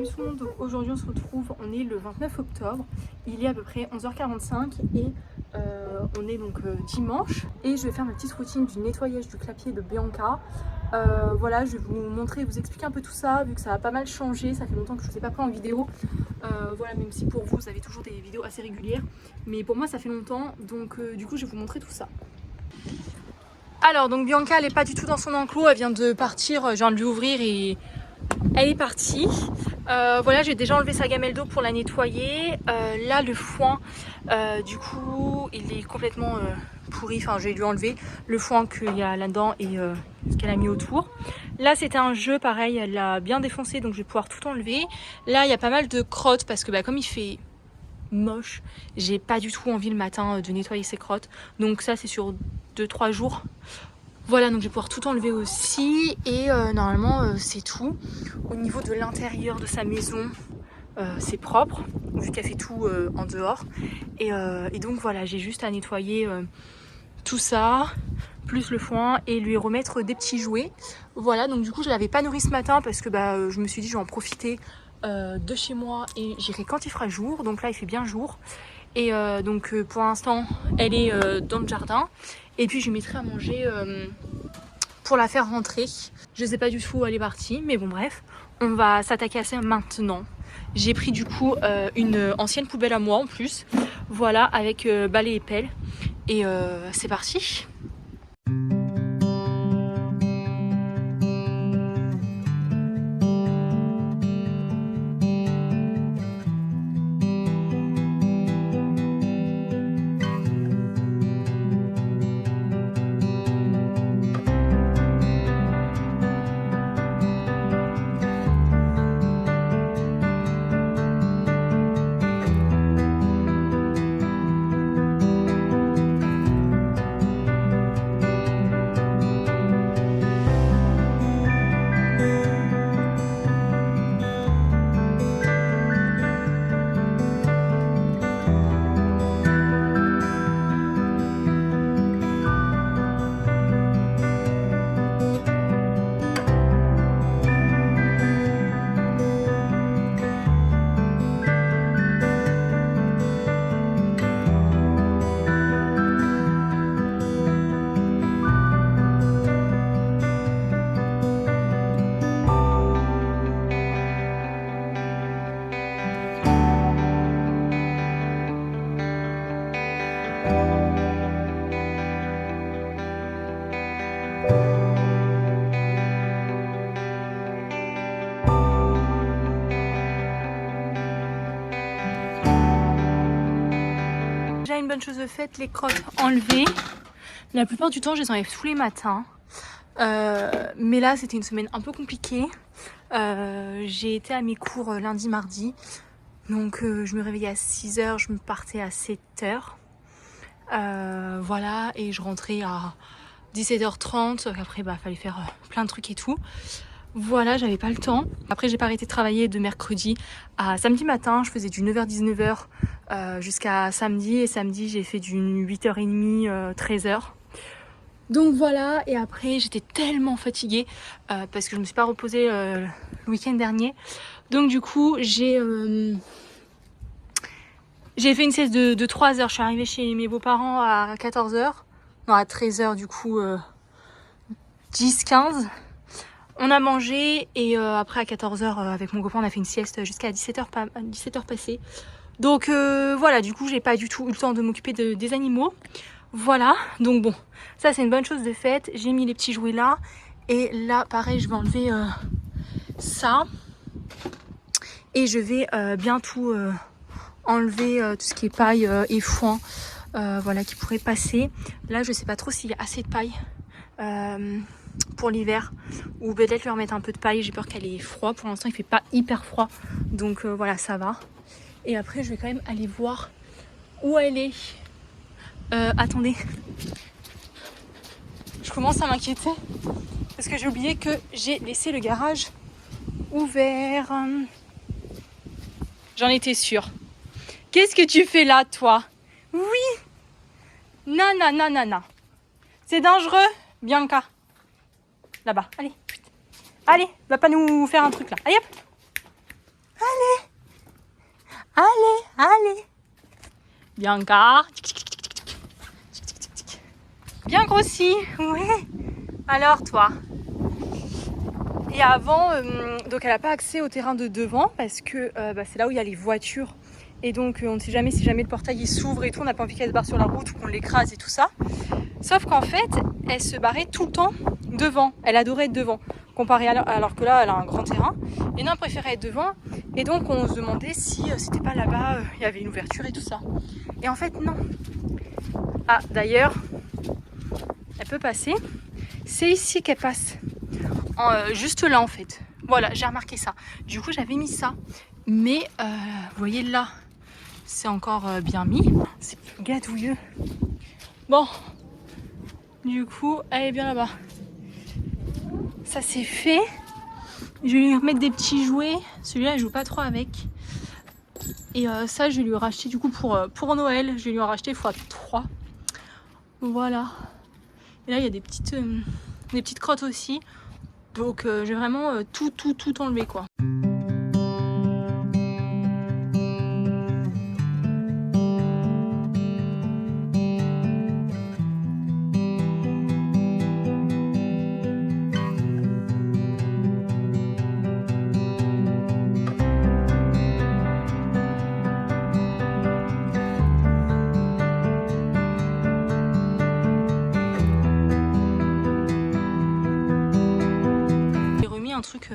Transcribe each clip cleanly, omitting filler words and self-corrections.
Salut tout le monde, donc aujourd'hui on se retrouve, on est le 29 octobre, il est à peu près 11h45 et on est donc dimanche et je vais faire ma petite routine du nettoyage du clapier de Bianca. Voilà, je vais vous montrer, vous expliquer un peu tout ça vu que ça a pas mal changé, ça fait longtemps que je ne vous ai pas pris en vidéo. Voilà, même si pour vous, vous avez toujours des vidéos assez régulières, mais pour moi ça fait longtemps, donc du coup je vais vous montrer tout ça. Alors donc Bianca elle est pas du tout dans son enclos, elle vient de partir, je viens de lui ouvrir et elle est partie. Voilà, j'ai déjà enlevé sa gamelle d'eau pour la nettoyer. Là le foin, du coup il est complètement pourri, enfin je vais lui enlever le foin qu'il y a là-dedans et ce qu'elle a mis autour. Là c'était un jeu pareil, elle l'a bien défoncé donc je vais pouvoir tout enlever. Là il y a pas mal de crottes parce que comme il fait moche, j'ai pas du tout envie le matin de nettoyer ses crottes, donc ça c'est sur 2-3 jours. Voilà, donc je vais pouvoir tout enlever aussi et normalement c'est tout. Au niveau de l'intérieur de sa maison, c'est propre vu qu'elle fait tout en dehors et donc voilà, j'ai juste à nettoyer tout ça plus le foin et lui remettre des petits jouets. Voilà, donc du coup je l'avais pas nourrie ce matin parce que je me suis dit je vais en profiter de chez moi et j'irai quand il fera jour. Donc là il fait bien jour et donc pour l'instant elle est dans le jardin et puis je lui mettrai à manger pour la faire rentrer. Je sais pas du tout où elle est partie, mais bon bref, on va s'attaquer à ça maintenant. J'ai pris du coup une ancienne poubelle à moi en plus, voilà, avec balai et pelle et c'est parti. Déjà une bonne chose de faite, les crottes enlevées. La plupart du temps je les enlève tous les matins. Mais là c'était une semaine un peu compliquée. J'ai été à mes cours lundi, mardi. Donc je me réveillais à 6h, je me partais à 7h. Voilà, et je rentrais à 17h30. Après fallait faire plein de trucs et tout. Voilà, j'avais pas le temps. Après j'ai pas arrêté de travailler de mercredi à samedi matin. Je faisais du 9h-19h jusqu'à samedi. Et samedi j'ai fait du 8h30, 13h. Donc voilà, et après j'étais tellement fatiguée parce que je me suis pas reposée le week-end dernier. Donc du coup j'ai fait une sieste de 3 heures. Je suis arrivée chez mes beaux-parents à 14h. Non, à 13h du coup, 10-15. On a mangé et après à 14h avec mon copain on a fait une sieste jusqu'à 17h passées. Donc voilà, du coup j'ai pas du tout eu le temps de m'occuper des animaux. Voilà, donc bon, ça c'est une bonne chose de faite. J'ai mis les petits jouets là. Et là pareil je vais enlever ça. Et je vais bientôt enlever tout ce qui est paille et foin. Voilà, qui pourrait passer. Là je sais pas trop s'il y a assez de paille pour l'hiver ou peut-être lui remettre un peu de paille. J'ai peur qu'elle ait froid. Pour l'instant il fait pas hyper froid, donc voilà, ça va. Et après je vais quand même aller voir où elle est. Attendez, je commence à m'inquiéter parce que j'ai oublié que j'ai laissé le garage ouvert. J'en étais sûre. Qu'est-ce que tu fais là toi? Oui. Non, non, non, non, non. C'est dangereux, Bianca. Là-bas, allez. Allez, va pas nous faire un truc là. Allez hop. Allez. Bianca. Bien grossi, ouais. Alors toi. Et avant, donc elle n'a pas accès au terrain de devant parce que c'est là où il y a les voitures. Et donc on ne sait jamais si jamais le portail il s'ouvre et tout, on n'a pas envie qu'elle se barre sur la route ou qu'on l'écrase et tout ça. Sauf qu'en fait, elle se barrait tout le temps devant. Elle adorait être devant. Comparé alors que là, elle a un grand terrain. Et non, elle préférait être devant. Et donc on se demandait si c'était pas là-bas, il y avait une ouverture et tout ça. Et en fait, non. Ah, d'ailleurs, elle peut passer. C'est ici qu'elle passe. Juste là en fait. Voilà, j'ai remarqué ça. Du coup, j'avais mis ça. Mais, vous voyez là, c'est encore bien mis. C'est plus gadouilleux. Bon, du coup, elle est bien là-bas. Ça c'est fait. Je vais lui remettre des petits jouets. Celui-là, elle joue pas trop avec. Et ça, je vais lui racheter du coup pour Noël. Je vais lui en racheter x3. Voilà. Et là, il y a des petites crottes aussi. Donc, je vais vraiment tout enlever quoi. Un truc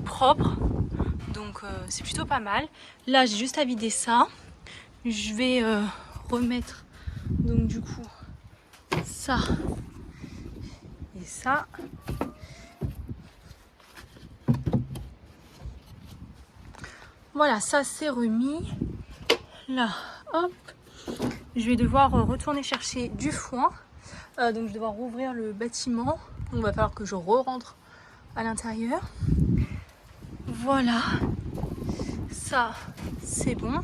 propre, donc c'est plutôt pas mal. Là j'ai juste à vider ça. Je vais remettre donc du coup ça et ça. Voilà, ça c'est remis. Là, hop, je vais devoir retourner chercher du foin. Donc je vais devoir rouvrir le bâtiment. Donc, il va falloir que je re-rentre à l'intérieur. Voilà, ça c'est bon.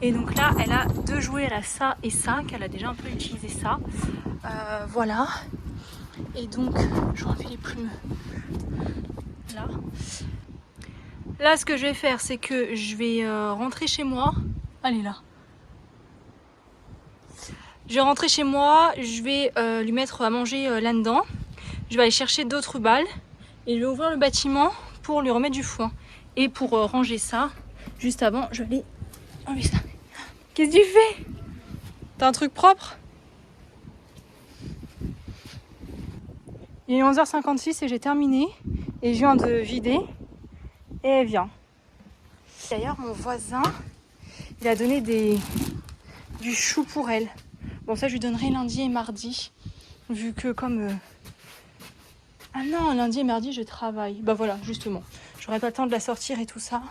Et donc là, elle a deux jouets, elle a ça et ça, qu'elle a déjà un peu utilisé ça. Voilà. Et donc, je refais les plumes là. Là, ce que je vais faire, c'est que je vais rentrer chez moi. Elle est là. Je vais rentrer chez moi, je vais lui mettre à manger là-dedans. Je vais aller chercher d'autres balles et je vais ouvrir le bâtiment pour lui remettre du foin. Et pour ranger ça, juste avant, je vais enlever ça. Qu'est-ce que tu fais? T'as un truc propre? Il est 11h56 et j'ai terminé. Et je viens de vider. Et elle vient. D'ailleurs, mon voisin, il a donné du chou pour elle. Bon, ça, je lui donnerai lundi et mardi. Vu que comme... Ah non, lundi et mardi, je travaille. Bah voilà, justement. J'aurai pas le temps de la sortir et tout ça.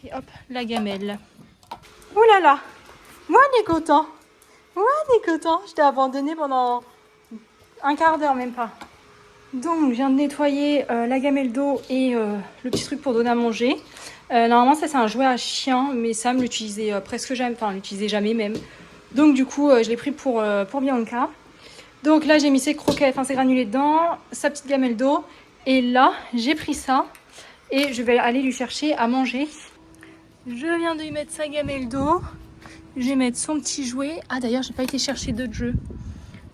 Et hop, la gamelle. Ouh là là! Moi, on est content. Moi, on est content. Je t'ai abandonné pendant un quart d'heure, même pas. Donc, je viens de nettoyer la gamelle d'eau et le petit truc pour donner à manger. Normalement, ça, c'est un jouet à chien, mais Sam l'utilisait presque jamais. Enfin, l'utilisait jamais même. Donc, du coup, je l'ai pris pour Bianca. Donc là, j'ai mis ses croquettes, enfin ses granulés dedans, sa petite gamelle d'eau. Et là, j'ai pris ça et je vais aller lui chercher à manger. Je viens de lui mettre sa gamelle d'eau. Je vais mettre son petit jouet. Ah d'ailleurs, j'ai pas été chercher d'autres jeux.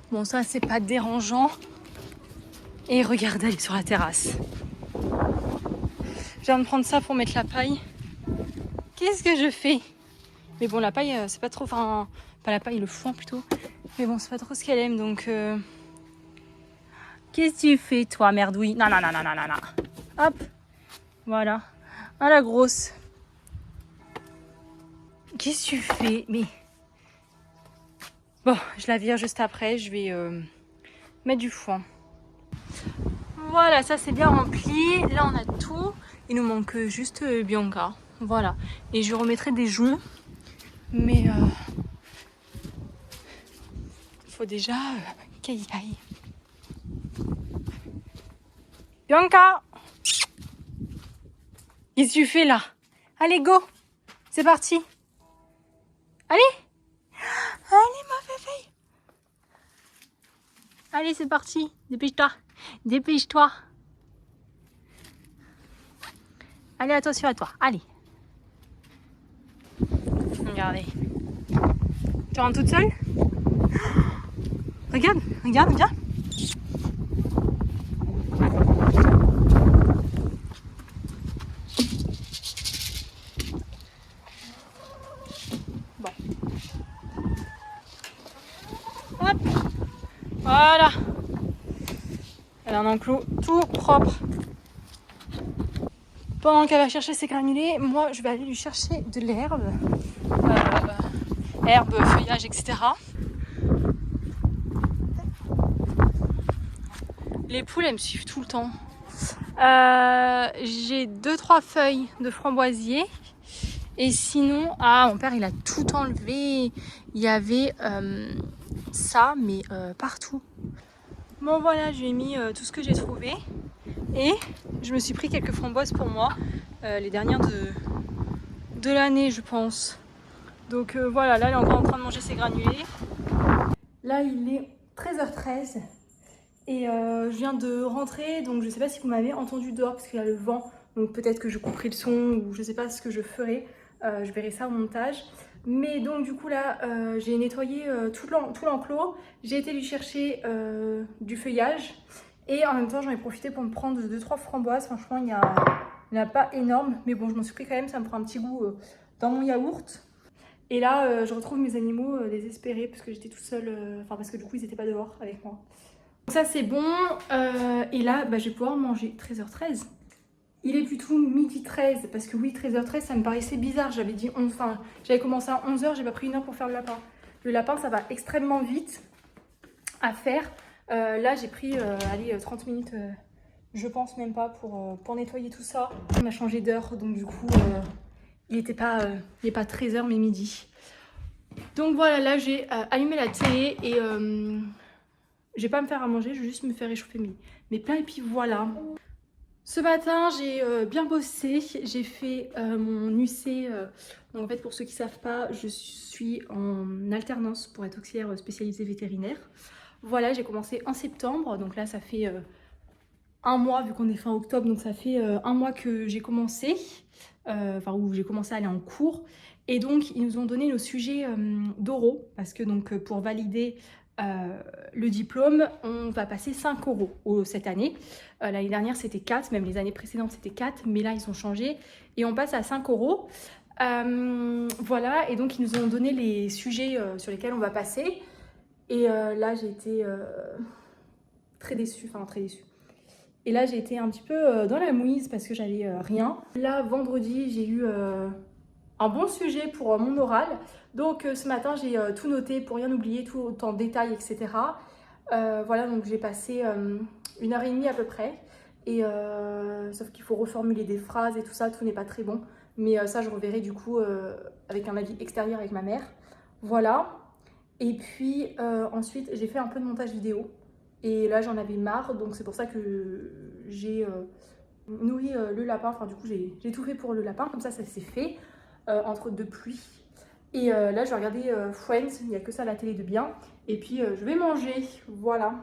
Bon, ça, c'est pas dérangeant. Et regardez, elle est sur la terrasse. Je viens de prendre ça pour mettre la paille. Qu'est-ce que je fais? Mais bon, la paille, c'est pas trop... Enfin, pas la paille, le foin plutôt. Mais bon, c'est pas trop ce qu'elle aime, donc... Qu'est-ce que tu fais, toi, merdouille? Non. Hop. Voilà. Ah, la grosse. Qu'est-ce que tu fais? Mais... Bon, je la vire juste après. Je vais mettre du foin. Voilà, ça, c'est bien rempli. Là, on a tout. Il nous manque juste Bianca. Voilà. Et je remettrai des jeux. Mais... faut déjà qu'elle y aille. Bianca! Qu'est-ce que tu fais là? Allez, go! C'est parti! Allez! Allez, ma bébé! Allez, c'est parti! Dépêche-toi! Dépêche-toi! Allez, attention à toi. Allez. Regardez. Tu rentres toute seule? Regarde, regarde, viens. Bon. Hop. Voilà. Elle a un enclos tout propre. Pendant qu'elle va chercher ses granulés, moi je vais aller lui chercher de l'herbe. Herbe, feuillage, etc. Les poules, elles me suivent tout le temps. J'ai 2-3 feuilles de framboisier. Et sinon, mon père il a tout enlevé. Il y avait ça, mais partout. Bon voilà, je lui ai mis tout ce que j'ai trouvé. Et je me suis pris quelques framboises pour moi. Les dernières de l'année, je pense. Donc voilà, là elle est encore en train de manger ses granulés. Là il est 13h13. Et je viens de rentrer, donc je sais pas si vous m'avez entendu dehors parce qu'il y a le vent. Donc peut-être que je couperai le son ou je sais pas ce que je ferai. Je verrai ça au montage. Mais donc du coup là, j'ai nettoyé tout l'enclos. J'ai été lui chercher du feuillage. Et en même temps, j'en ai profité pour me prendre 2-3 framboises. Franchement, il n'y en a pas énorme. Mais bon, je m'en suis pris quand même, ça me prend un petit goût dans mon yaourt. Et là, je retrouve mes animaux désespérés parce que j'étais toute seule. Enfin, parce que du coup, ils n'étaient pas dehors avec moi. Donc ça, c'est bon. Et là, je vais pouvoir manger 13h13. Il est plutôt midi 13 parce que oui, 13h13, ça me paraissait bizarre. J'avais dit 11, enfin, j'avais commencé à 11h, j'ai pas pris 1 heure pour faire le lapin. Le lapin, ça va extrêmement vite à faire. Là, j'ai pris, 30 minutes, je pense même pas, pour nettoyer tout ça. On a changé d'heure, donc du coup, il n'est pas 13h, mais midi. Donc voilà, là, j'ai allumé la télé et je vais pas me faire à manger, je vais juste me faire réchauffer mes plats et puis voilà. Ce matin, j'ai bien bossé, j'ai fait mon UC. Donc en fait, pour ceux qui ne savent pas, je suis en alternance pour être auxiliaire spécialisée vétérinaire. Voilà, j'ai commencé en septembre, donc là ça fait 1 mois, vu qu'on est fin octobre, donc ça fait 1 mois que j'ai commencé, où j'ai commencé à aller en cours. Et donc ils nous ont donné nos sujets d'oraux, parce que donc pour valider le diplôme, on va passer 5 € cette année. L'année dernière c'était 4, même les années précédentes c'était 4, mais là ils ont changé et on passe à 5 €. Voilà, et donc ils nous ont donné les sujets sur lesquels on va passer. Et là j'ai été très déçue, Et là j'ai été un petit peu dans la mouise parce que j'avais rien. Là vendredi j'ai eu un bon sujet pour mon oral. Donc ce matin j'ai tout noté pour rien oublier, tout en détail, etc. Voilà, donc j'ai passé 1h30 à peu près. Et sauf qu'il faut reformuler des phrases et tout ça, tout n'est pas très bon. Mais ça je reverrai du coup avec un avis extérieur avec ma mère. Voilà. Et puis ensuite j'ai fait un peu de montage vidéo. Et là j'en avais marre, donc c'est pour ça que j'ai nourri le lapin. Enfin du coup j'ai tout fait pour le lapin, comme ça s'est fait. Entre 2 pluies. Et là, je vais regarder Friends, il n'y a que ça à la télé de bien. Et puis, je vais manger, voilà.